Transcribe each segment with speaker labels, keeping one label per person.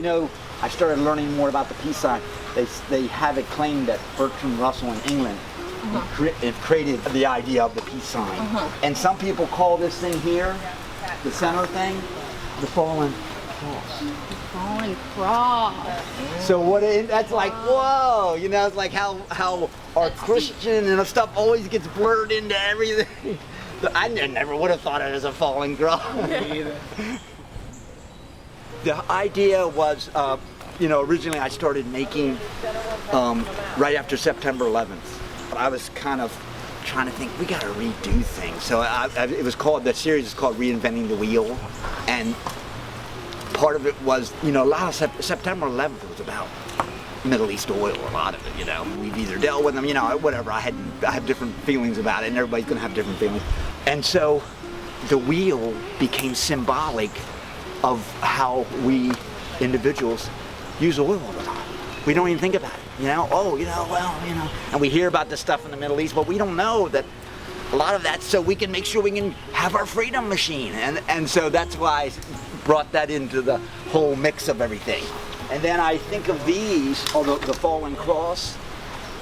Speaker 1: I started learning more about the peace sign. They have it claimed that Bertrand Russell in England created the idea of the peace sign. And some people call this thing here, the center thing, the fallen cross.
Speaker 2: The fallen cross.
Speaker 1: So that's like, whoa, it's like how our Christian and stuff always gets blurred into everything. I never would have thought of it as a fallen cross. The idea was, originally I started making right after September 11th. I was kind of trying to think, we got to redo things. So the series is called Reinventing the Wheel. And part of it was, a lot of September 11th was about Middle East oil, a lot of it, We've either dealt with them, whatever. I have different feelings about it, and everybody's going to have different feelings. And so the wheel became symbolic of how we individuals use oil all the time. We don't even think about it, and we hear about this stuff in the Middle East, but we don't know that a lot of that's so we can make sure we can have our freedom machine. And so that's why I brought that into the whole mix of everything. And then I think of these, the fallen cross,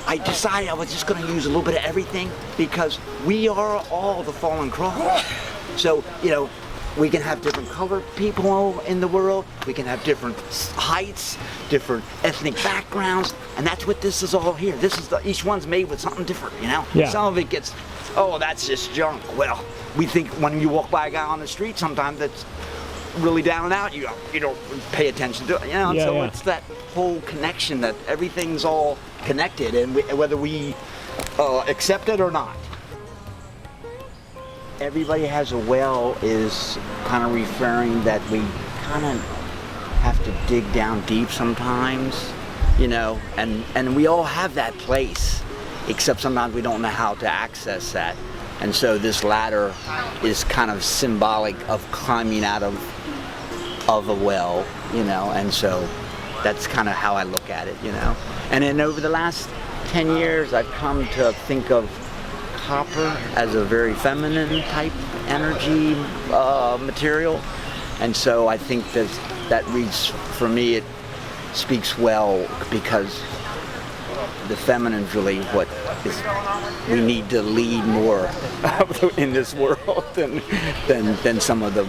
Speaker 1: I decided I was just going to use a little bit of everything because we are all the fallen cross. So, we can have different colored people in the world. We can have different heights, different ethnic backgrounds, and that's what this is all here. Each one's made with something different,
Speaker 3: Yeah.
Speaker 1: Some of it gets, that's just junk. Well, we think when you walk by a guy on the street, sometimes that's really down and out. You don't pay attention to it, It's that whole connection that everything's all connected, and whether we accept it or not. Everybody has a well is kind of referring that we kind of have to dig down deep sometimes, and we all have that place, except sometimes we don't know how to access that. And so this ladder is kind of symbolic of climbing out of a well, and so that's kind of how I look at it, And then over the last 10 years, I've come to think of copper as a very feminine type energy material, and so I think that reads, for me, it speaks well because the feminine's really what we need to lead more in this world than some of the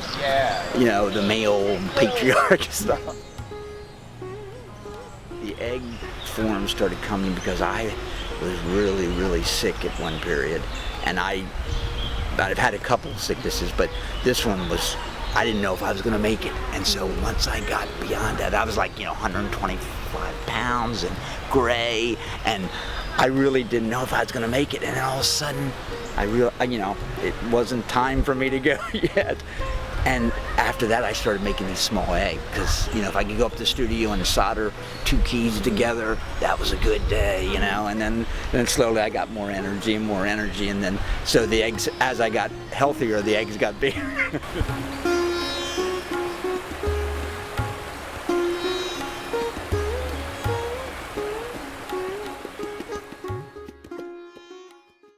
Speaker 1: the male patriarch stuff. The egg form started coming because I was really, really sick at one period, and I've had a couple of sicknesses, but this one was, I didn't know if I was going to make it. And so once I got beyond that, I was like 125 pounds and gray, and I really didn't know if I was going to make it. And then all of a sudden I realized, it wasn't time for me to go yet. And after that, I started making these small eggs because, if I could go up to the studio and solder 2 keys together, that was a good day, And then slowly I got more energy, and then so the eggs, as I got healthier, the eggs got bigger.